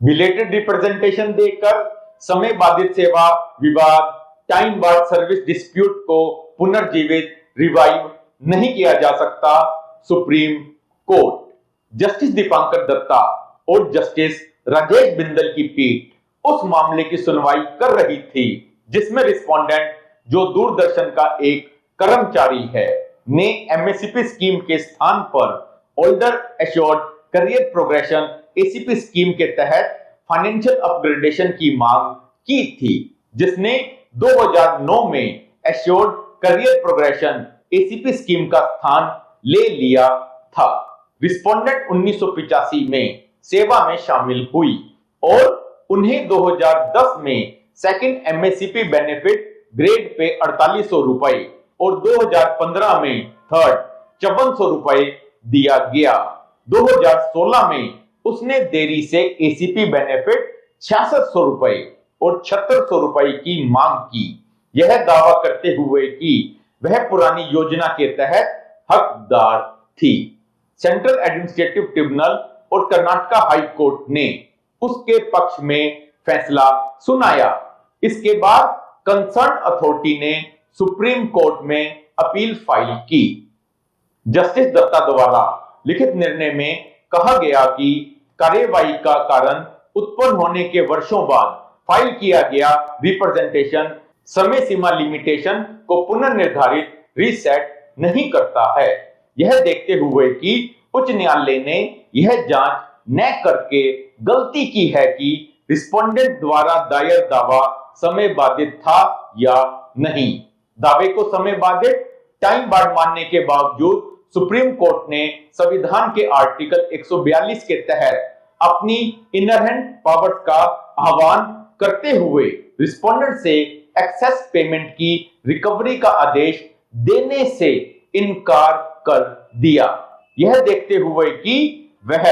Belated representation देकर समय बाधित सेवा विवाद टाइम बार्ड सर्विस डिस्प्यूट को पुनर्जीवित रिवाइव नहीं किया जा सकता। Supreme court. Justice Dipankar Datta और जस्टिस राजेश बिंदल की पीठ उस मामले की सुनवाई कर रही थी जिसमें रिस्पोंडेंट, जो दूरदर्शन का एक कर्मचारी है, ने एमएससीपी स्कीम के स्थान पर older assured career progression ACP scheme के तहत फाइनेंशियल अपग्रेडेशन की मांग की थी, जिसने 2009 में assured career progression ACP scheme का स्थान ले लिया था। रिस्पोंडेंट 1985 में सेवा में शामिल हुई और उन्हें 2010 में second MSCP benefit grade pay 4800 रुपए और 2015 में थर्ड 5400 रुपए दिया गया। 2016 में उसने देरी से एसीपी बेनिफिट 6600 रुपए और 7600 रुपए की मांग की, यह दावा करते हुए कि वह पुरानी योजना के तहत हकदार थी। सेंट्रल एडमिनिस्ट्रेटिव ट्रिब्यूनल और कर्नाटक हाई कोर्ट ने उसके पक्ष में फैसला सुनाया। इसके बाद कंसर्न अथॉरिटी ने सुप्रीम कोर्ट में अपील फाइल की। जस्टिस दत्ता द्वारा लिखित निर्णय में कहा गया कि कार्यवाही का कारण उत्पन्न होने के वर्षों बाद फाइल किया गया रिप्रेजेंटेशन समय सीमा लिमिटेशन को पुनर्निर्धारित रीसेट नहीं करता है। यह देखते हुए कि उच्च न्यायालय ने यह जांच न करके गलती की है कि रिस्पोंडेंट द्वारा दायर दावा समय बाधित था या नहीं। दावे को समय बाधित टाइम बार्ड मानने के बावजूद सुप्रीम कोर्ट ने संविधान के आर्टिकल 142 के तहत अपनी इनहेरेंट पावर्स का आह्वान करते हुए रिस्पोंडेंट से एक्सेस पेमेंट की रिकवरी का आदेश देने से इनकार कर दिया, यह देखते हुए कि वह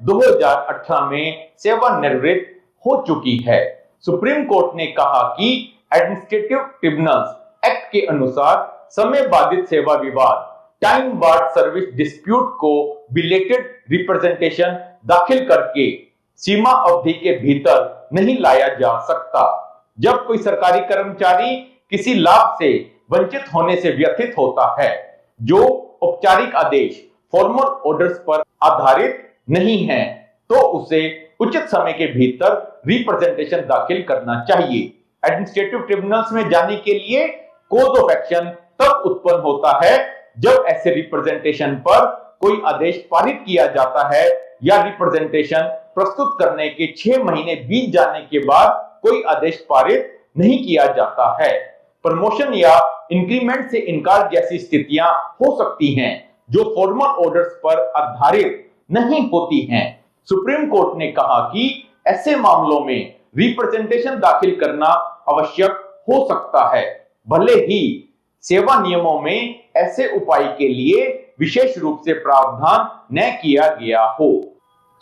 2018 में सेवानिवृत्त हो चुकी है। सुप्रीम कोर्ट ने कहा कि एडमिनिस्ट्रेटिव ट्रिब्यूनल्स एक्ट के अनुसार समय बाधित सेवा विवाद टाइम बार्ड सर्विस डिस्प्यूट को बिलेटेड रिप्रेजेंटेशन दाखिल करके सीमा अवधि के भीतर नहीं लाया जा सकता। जब कोई सरकारी कर्मचारी किसी लाभ से वंचित होने से व्यथित होता है जो औपचारिक आदेश फॉर्मल ऑर्डर्स पर आधारित नहीं है, तो उसे उचित समय के भीतर रिप्रेजेंटेशन दाखिल करना चाहिए। एडमिनिस्ट्रेटिव ट्रिब्यूनल्स में जाने के लिए कोज ऑफ एक्शन तब उत्पन्न होता है जब ऐसे रिप्रेजेंटेशन पर कोई आदेश पारित किया जाता है या रिप्रेजेंटेशन प्रस्तुत करने के 6 महीने बीत जाने के बाद कोई आदेश पारित नहीं किया जाता है। प्रमोशन या इंक्रीमेंट से इनकार जैसी स्थितियां हो सकती हैं जो फॉर्मल ऑर्डर्स पर आधारित नहीं होती हैं। सुप्रीम कोर्ट ने कहा कि ऐसे मामलों में रिप्रेजेंटेशन दाखिल करना आवश्यक हो सकता है, भले ही सेवा नियमों में ऐसे उपाय के लिए विशेष रूप से प्रावधान न किया गया हो।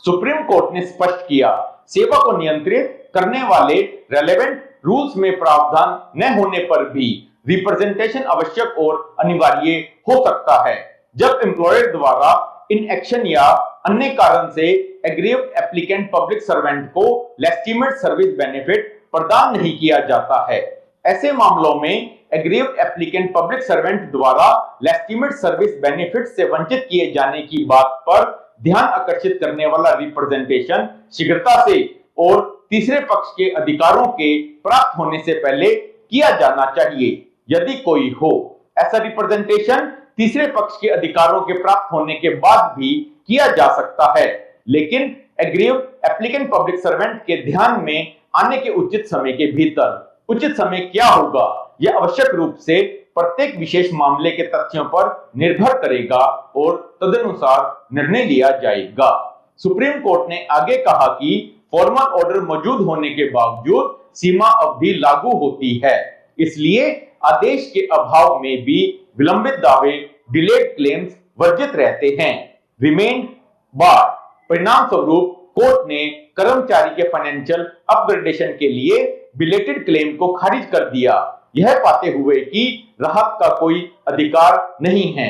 सुप्रीम कोर्ट ने स्पष्ट किया, सेवा को नियंत्रित करने वाले रेलेवेंट रूल्स में प्रावधान न होने पर भी रिप्रेजेंटेशन आवश्यक और अनिवार्य हो सकता है जब एम्प्लॉयर द्वारा इनएक्शन या अन्य कारण से एग्रीव्ड एप्लीकेंट पब्लिक सर्वेंट को लेजिटिमेट सर्विस बेनिफिट प्रदान नहीं किया जाता है। ऐसे मामलों में एग्रीव्ड एप्लीकेंट पब्लिक सर्वेंट द्वारा लेजिटिमेट सर्विस बेनिफिट से वंचित किए जाने की बात पर ध्यान आकर्षित करने वाला रिप्रेजेंटेशन शीघ्रता से और तीसरे पक्ष के अधिकारों के प्राप्त होने से पहले किया जाना चाहिए। यदि कोई हो, ऐसा रिप्रेजेंटेशन तीसरे पक्ष के अधिकारों के प्राप्त होने के बाद भी किया जा सकता है, लेकिन एग्रीव्ड एप्लीकेंट पब्लिक सर्वेंट के ध्यान में आने के उचित समय के भीतर। उचित समय क्या होगा, यह आवश्यक रूप से प्रत्येक विशेष मामले के तथ्यों पर निर्भर करेगा और तदनुसार निर्णय लिया जाएगा। सुप्रीम कोर्ट ने आगे कहा कि फॉर्मल ऑर्डर मौजूद होने के बावजूद सीमा अवधि लागू होती है, इसलिए आदेश के अभाव में भी विलंबित दावे डिलेड क्लेम्स वर्जित रहते हैं। रिमेंड बार परिणाम स्वरूप कोर्ट ने कर्मचारी के फाइनेंशियल अपग्रेडेशन के लिए बिलेटेड क्लेम को खारिज कर दिया, यह पाते हुए कि राहत का कोई अधिकार नहीं है।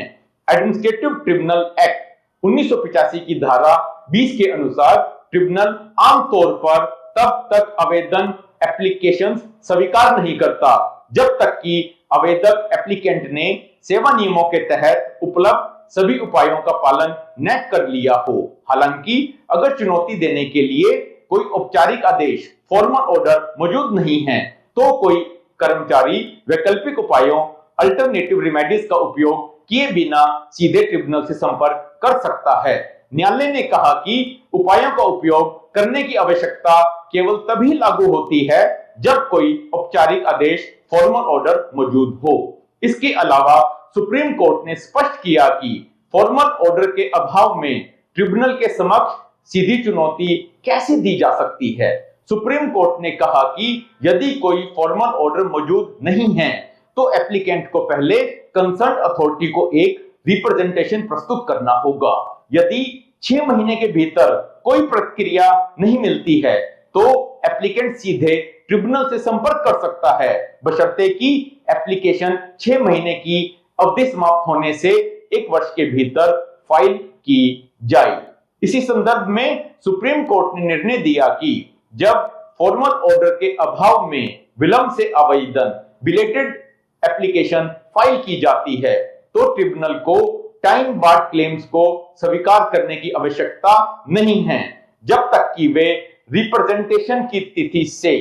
एडमिनिस्ट्रेटिव ट्रिब्यूनल एक्ट 1985 की धारा 20 के अनुसार ट्रिब्यूनल आमतौर पर तब तक आवेदन एप्लीकेशन स्वीकार नहीं करता जब तक कि आवेदक एप्लीकेंट ने सेवा नियमों के तहत उपलब्ध सभी उपायों का पालन न कर लिया हो। हालांकि अगर चुनौती देने के लिए कोई औपचारिक आदेश फॉर्मल ऑर्डर मौजूद नहीं है तो कोई कर्मचारी वैकल्पिक उपायों अल्टरनेटिव रेमेडीज का उपयोग किए बिना सीधे ट्रिब्यूनल से संपर्क कर सकता है। न्यायालय ने कहा कि उपायों का उपयोग करने की आवश्यकता केवल तभी लागू होती है जब कोई औपचारिक आदेश फॉर्मल ऑर्डर मौजूद हो। इसके अलावा सुप्रीम कोर्ट ने स्पष्ट किया कि फॉर्मल ऑर्डर के अभाव में ट्रिब्यूनल के समक्ष सीधी चुनौती कैसे दी जा सकती है। सुप्रीम कोर्ट ने कहा कि यदि कोई फॉर्मल ऑर्डर मौजूद नहीं है तो एप्लीकेंट को पहले कंसर्न अथॉरिटी को एक रिप्रेजेंटेशन प्रस्तुत करना होगा। यदि 6 महीने के भीतर कोई प्रतिक्रिया नहीं मिलती है तो एप्लीकेंट सीधे ट्रिब्यूनल से संपर्क कर सकता है बशर्ते कि एप्लीकेशन 6 महीने की अवधि समाप्त होने से 1 वर्ष के भीतर फाइल की जाए। इसी संदर्भ में सुप्रीम कोर्ट ने निर्णय दिया कि जब फॉर्मल ऑर्डर के अभाव में विलंब से आवेदन बिलेटेड एप्लीकेशन फाइल की जाती है तो ट्रिब्यूनल को टाइम बार्ड क्लेम्स को स्वीकार करने की आवश्यकता नहीं है जब तक कि वे रिप्रेजेंटेशन की तिथि से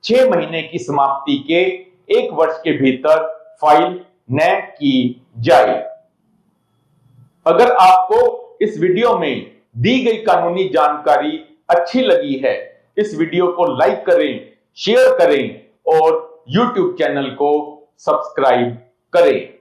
6 महीने की समाप्ति के 1 वर्ष के भीतर फाइल न की जाए। अगर आपको इस वीडियो में दी गई कानूनी जानकारी अच्छी लगी है, इस वीडियो को लाइक करें, शेयर करें और YouTube चैनल को सब्सक्राइब करें।